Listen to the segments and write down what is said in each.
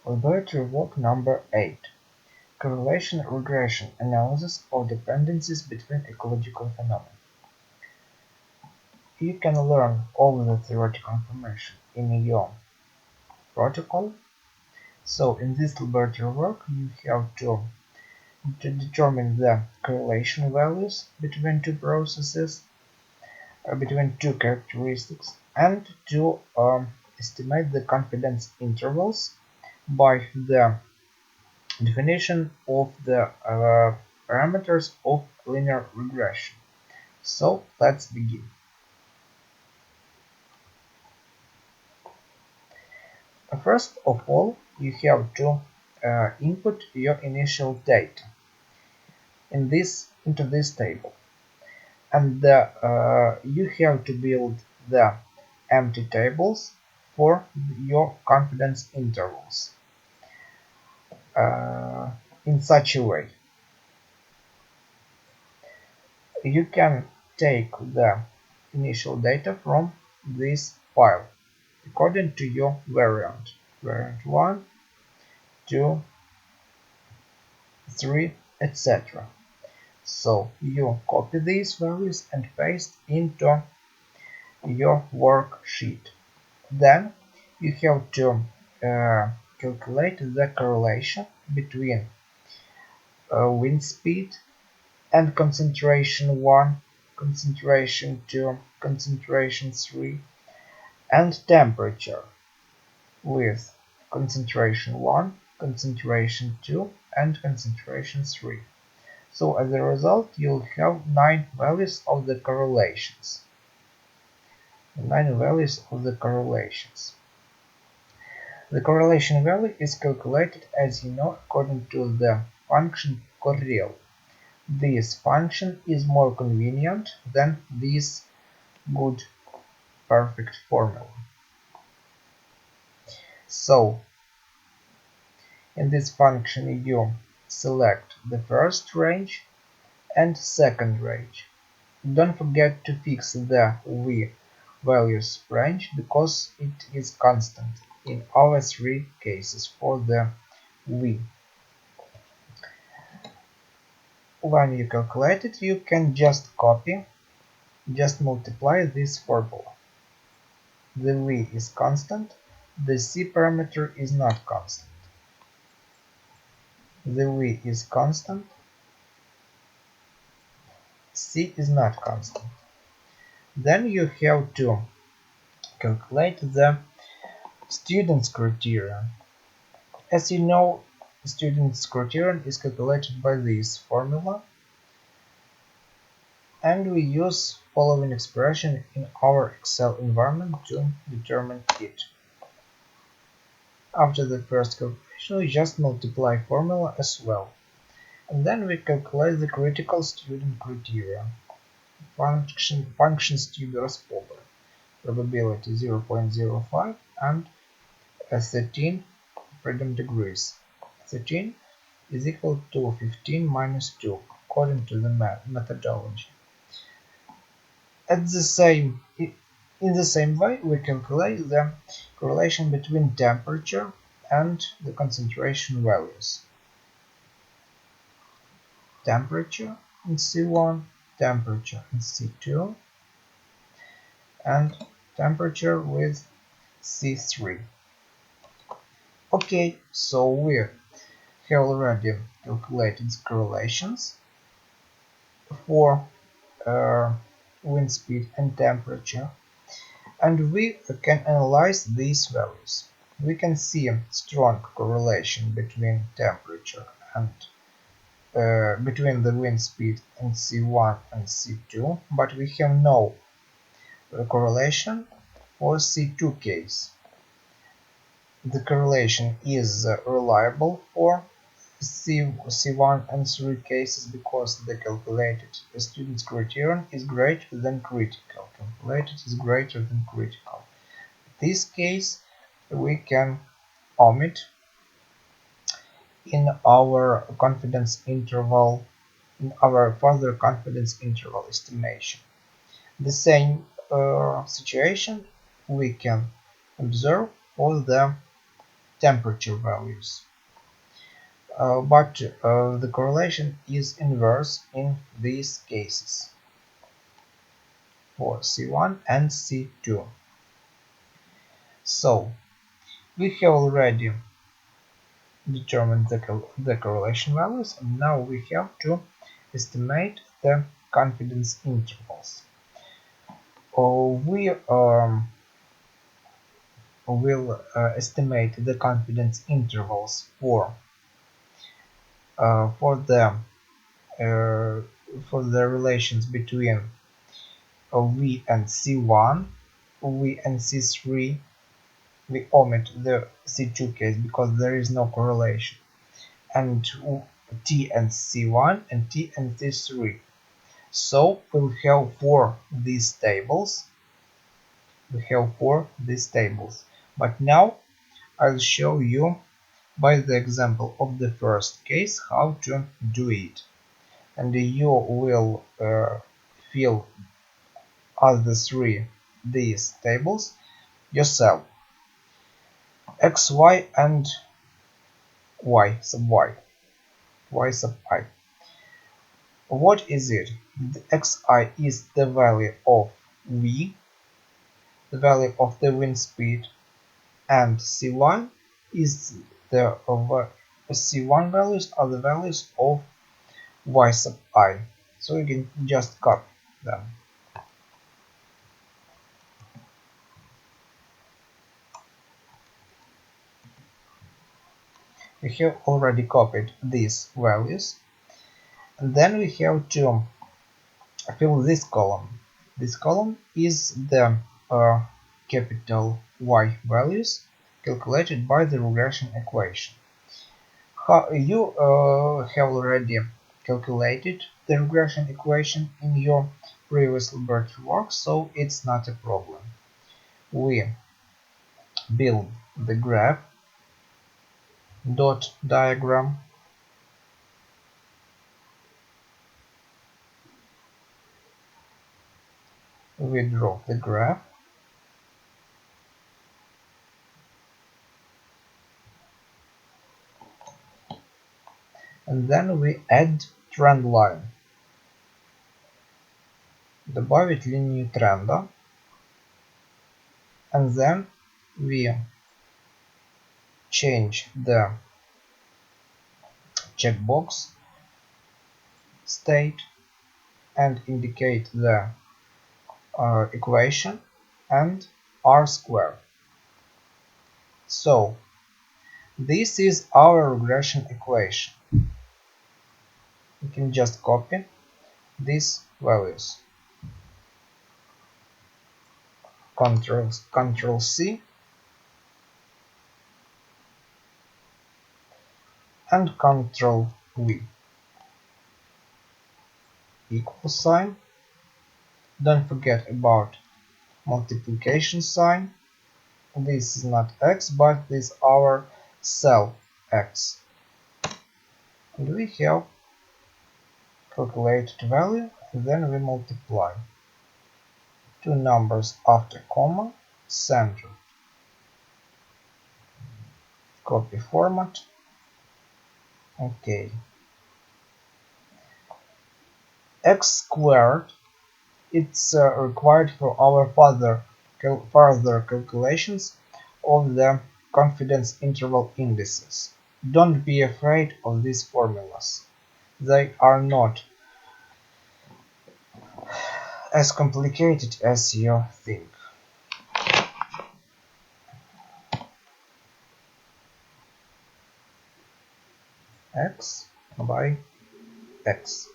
Laboratory work number 8. Correlation regression analysis of dependencies between ecological phenomena. You can learn all the theoretical information in your protocol. So in this laboratory work you have to determine the correlation values between two processes, between two characteristics, and to estimate the confidence intervals by the definition of the parameters of linear regression. So let's begin. First of all, you have to input your initial data into this table, and you have to build the empty tables for your confidence intervals in such a way. You can take the initial data from this file according to your variant 1, 2, 3, etc. So you copy these values and paste into your worksheet. Then you have to calculate the correlation between wind speed and concentration 1, concentration 2, concentration 3, and temperature with concentration 1, concentration 2, and concentration 3. So as a result, you'll have 9 values of the correlations. 9 values of the correlations. The correlation value is calculated, as you know, according to the function correl. This function is more convenient than this good perfect formula. So in this function you select the first range and second range. Don't forget to fix the v values range because it is constant in all 3 cases for the v. When you calculate it, you can just multiply this formula. The v is constant, the c parameter is not constant. The v is constant, c is not constant. Then you have to calculate the student's criterion. As you know, student's criterion is calculated by this formula, and we use following expression in our Excel environment to determine it. After the first calculation, we just multiply formula as well, and then we calculate the critical student criterion. Function student power, probability 0.05 and 13 freedom degrees. 13 is equal to 15 minus 2 according to the methodology. In the same way, we calculate the correlation between temperature and the concentration values. Temperature in C1, temperature in C2, and temperature with C3. Okay, so we have already calculated correlations for wind speed and temperature, and we can analyze these values. We can see a strong correlation between temperature and between the wind speed in C1 and C2, but we have no correlation for C2 case. The correlation is reliable for C1 and 3 cases because the calculated student's criterion is greater than critical. Calculated is greater than critical. In this case, we can omit in our confidence interval, in our further confidence interval estimation. The same situation we can observe for the temperature values. But the correlation is inverse in these cases for C1 and C2. So we have already determined the correlation values, and now we have to estimate the confidence intervals. We will estimate the confidence intervals for uh, for the uh, for the relations between V and C1, V and C3. We omit the C2 case because there is no correlation, and T and C1 and T and C3. So we'll have four these tables. But now I'll show you by the example of the first case how to do it, and you will fill all the three these tables yourself: x, y, and y sub y, y sub I. What is it? The xi is the value of v, the value of the wind speed, and c1 is the c1 values are the values of y sub I. So you can just copy them. We have already copied these values, and then we have to fill this column. This column is the capital Y values calculated by the regression equation. You have already calculated the regression equation in your previous laboratory work, so it's not a problem. We build the graph dot diagram. We draw the graph, and then we add trend line. Добавить линию тренда, and then we change the checkbox state and indicate the equation and r square. So this is our regression equation. You can just copy these values. Control C and Control V. Equal sign. Don't forget about multiplication sign. This is not x, but this is our cell x. And we have calculated value, and then we multiply two numbers after comma, center. Copy format. OK. X squared, it's required for our further calculations of the confidence interval indices. Don't be afraid of these formulas. They are not as complicated as you think. X by x.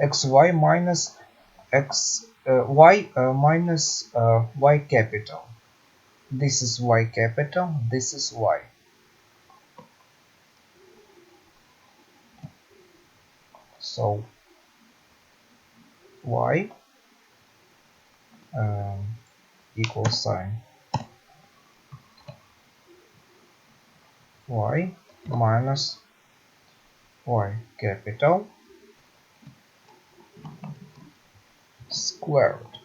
Xy minus x y minus y capital. This is y capital, this is y. So y equal sign y minus y capital squared.